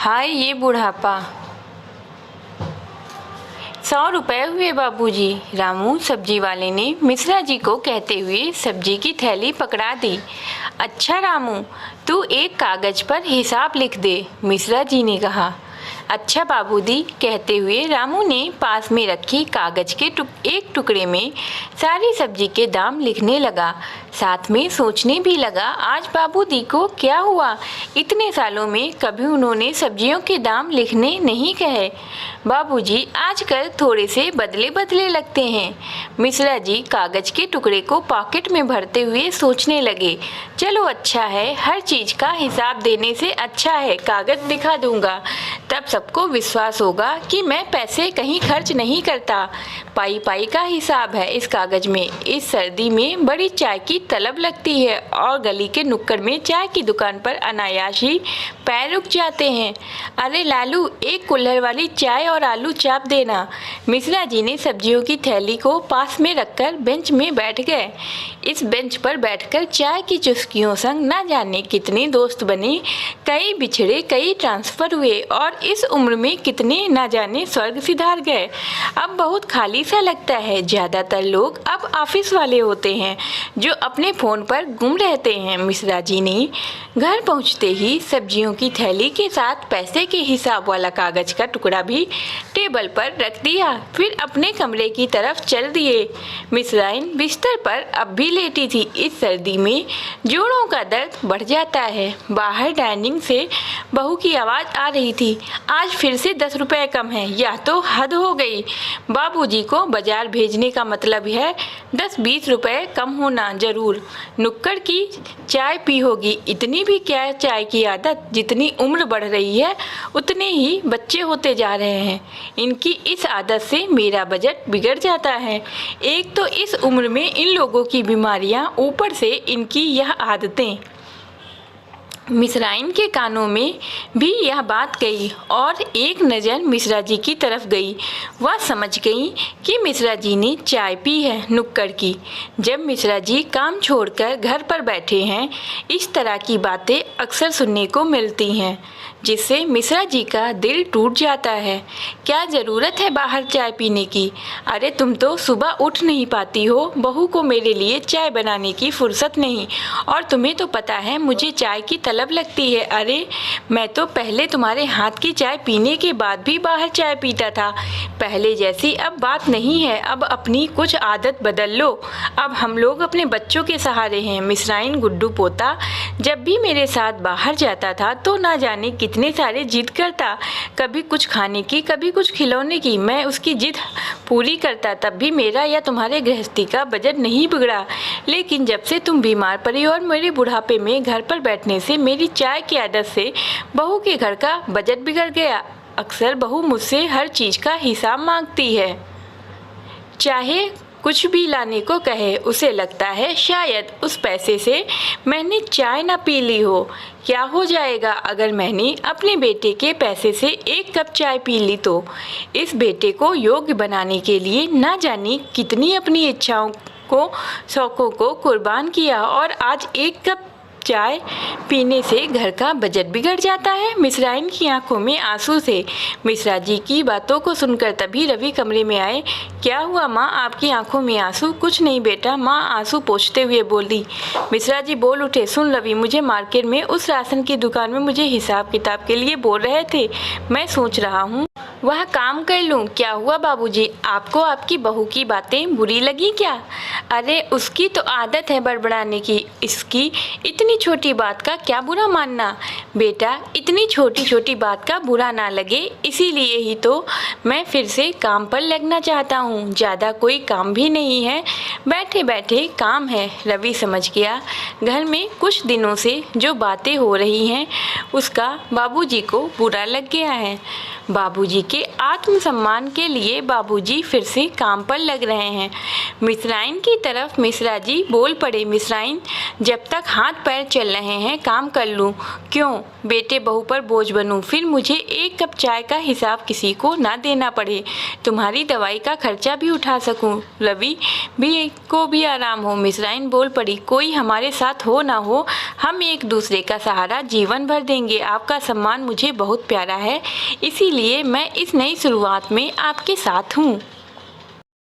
हाय ये बुढ़ापा। 100 रुपये हुए बाबूजी। रामू सब्जी वाले ने मिश्रा जी को कहते हुए सब्जी की थैली पकड़ा दी। अच्छा रामू, तू एक कागज़ पर हिसाब लिख दे, मिश्रा जी ने कहा। अच्छा बाबूजी, कहते हुए रामू ने पास में रखी कागज़ के एक टुकड़े में सारी सब्जी के दाम लिखने लगा। साथ में सोचने भी लगा, आज बाबूजी को क्या हुआ, इतने सालों में कभी उन्होंने सब्जियों के दाम लिखने नहीं कहे। बाबूजी आजकल थोड़े से बदले बदले लगते हैं। मिश्रा जी कागज़ के टुकड़े को पॉकेट में भरते हुए सोचने लगे, चलो अच्छा है, हर चीज़ का हिसाब देने से अच्छा है कागज़ दिखा दूंगा, तब सबको विश्वास होगा कि मैं पैसे कहीं खर्च नहीं करता। पाई पाई का हिसाब है इस कागज़ में। इस सर्दी में बड़ी चाय की तलब लगती है और गली के नुक्कड़ में चाय की दुकान पर अनायास ही पैर रुक जाते हैं। अरे लालू, एक कुल्हड़ वाली चाय और आलू चाप देना। मिश्रा जी ने सब्जियों की थैली को पास में रखकर बेंच में बैठ गए। इस बेंच पर बैठकर चाय की चुस्कियों संग न जाने कितने दोस्त बने, कई बिछड़े, कई ट्रांसफ़र हुए और इस उम्र में कितने न जाने स्वर्ग सिधार गए। अब बहुत खाली सा लगता है। ज़्यादातर लोग अब ऑफिस वाले होते हैं जो अपने फ़ोन पर गुम रहते हैं। मिश्रा जी ने घर पहुंचते ही सब्जियों की थैली के साथ पैसे के हिसाब वाला कागज़ का टुकड़ा भी टेबल पर रख दिया, फिर अपने कमरे की तरफ चल दिए। मिश्राइन बिस्तर पर अब भी लेटी थी। इस सर्दी में जोड़ों का दर्द बढ़ जाता है। बाहर डाइनिंग से बहू की आवाज़ आ रही थी, आज फिर से 10 रुपये कम है, यह तो हद हो गई। बाबूजी को बाजार भेजने का मतलब है 10-20 रुपये कम होना जरूर। नुक्कड़ की चाय पी होगी, इतनी भी क्या चाय की आदत, जितनी उम्र बढ़ रही है उतने ही बच्चे होते जा रहे हैं। इनकी इस आदत से मेरा बजट बिगड़ जाता है। एक तो इस उम्र में इन लोगों की बीमारियां, ऊपर से इनकी यह आदतें। मिश्राइन के कानों में भी यह बात गई और एक नज़र मिश्रा जी की तरफ गई। वह समझ गई कि मिश्रा जी ने चाय पी है नुक्कड़ की। जब मिश्रा जी काम छोड़कर घर पर बैठे हैं, इस तरह की बातें अक्सर सुनने को मिलती हैं, जिससे मिश्रा जी का दिल टूट जाता है। क्या ज़रूरत है बाहर चाय पीने की? अरे तुम तो सुबह उठ नहीं पाती हो, बहू को मेरे लिए चाय बनाने की फुर्सत नहीं, और तुम्हें तो पता है मुझे चाय की तलब लगती है। अरे मैं तो पहले तुम्हारे हाथ की चाय पीने के बाद भी बाहर चाय पीता था। पहले जैसी अब बात नहीं है, अब अपनी कुछ आदत बदल लो। अब हम लोग अपने बच्चों के सहारे हैं। मिश्राइन गुड्डू पोता जब भी मेरे साथ बाहर जाता था तो ना जाने कितने सारे जिद करता, कभी कुछ खाने की, कभी कुछ खिलौने की। मैं उसकी जिद पूरी करता, तब भी मेरा या तुम्हारे गृहस्थी का बजट नहीं बिगड़ा। लेकिन जब से तुम बीमार पड़ी और मेरे बुढ़ापे में घर पर बैठने से मेरी चाय की आदत से बहू के घर का बजट बिगड़ गया। अक्सर बहू मुझसे हर चीज़ का हिसाब मांगती है, चाहे कुछ भी लाने को कहे। उसे लगता है शायद उस पैसे से मैंने चाय ना पी ली हो। क्या हो जाएगा अगर मैंने अपने बेटे के पैसे से 1 कप चाय पी ली तो? इस बेटे को योग्य बनाने के लिए ना जाने कितनी अपनी इच्छाओं को, शौकों को कुर्बान किया, और आज 1 कप चाय पीने से घर का बजट बिगड़ जाता है। मिश्राइन की आंखों में आंसू थे। मिश्रा जी की बातों को सुनकर तभी रवि कमरे में आए। क्या हुआ माँ, आपकी आंखों में आंसू? कुछ नहीं बेटा, माँ आंसू पोंछते हुए बोली। मिश्रा जी बोल उठे, सुन रवि, मुझे मार्केट में उस राशन की दुकान में मुझे हिसाब किताब के लिए बोल रहे थे। मैं सोच रहा हूँ वह काम कर लूँ। क्या हुआ बाबूजी, आपको आपकी बहू की बातें बुरी लगी क्या? अरे उसकी तो आदत है बड़बड़ाने की, इसकी इतनी छोटी बात का क्या बुरा मानना? बेटा इतनी छोटी छोटी बात का बुरा ना लगे, इसीलिए ही तो मैं फिर से काम पर लगना चाहता हूँ। ज़्यादा कोई काम भी नहीं है, बैठे बैठे काम है। रवि समझ गया घर में कुछ दिनों से जो बातें हो रही हैं उसका बाबूजी को बुरा लग गया है। बाबूजी के आत्मसम्मान के लिए बाबूजी फिर से काम पर लग रहे हैं। मिश्राइन की तरफ मिश्रा जी बोल पड़े, मिश्राइन, जब तक हाथ पैर चल रहे हैं काम कर लूँ, क्यों बेटे बहू पर बोझ बनूँ, फिर मुझे एक कप चाय का हिसाब किसी को ना देना पड़े, तुम्हारी दवाई का खर्चा भी उठा सकूँ, रवि भी को भी आराम हो। मिश्राइन बोल पड़ी, कोई हमारे साथ हो ना हो, हम एक दूसरे का सहारा जीवन भर देंगे। आपका सम्मान मुझे बहुत प्यारा है, इसीलिए मैं इस नई शुरुआत में आपके साथ हूँ।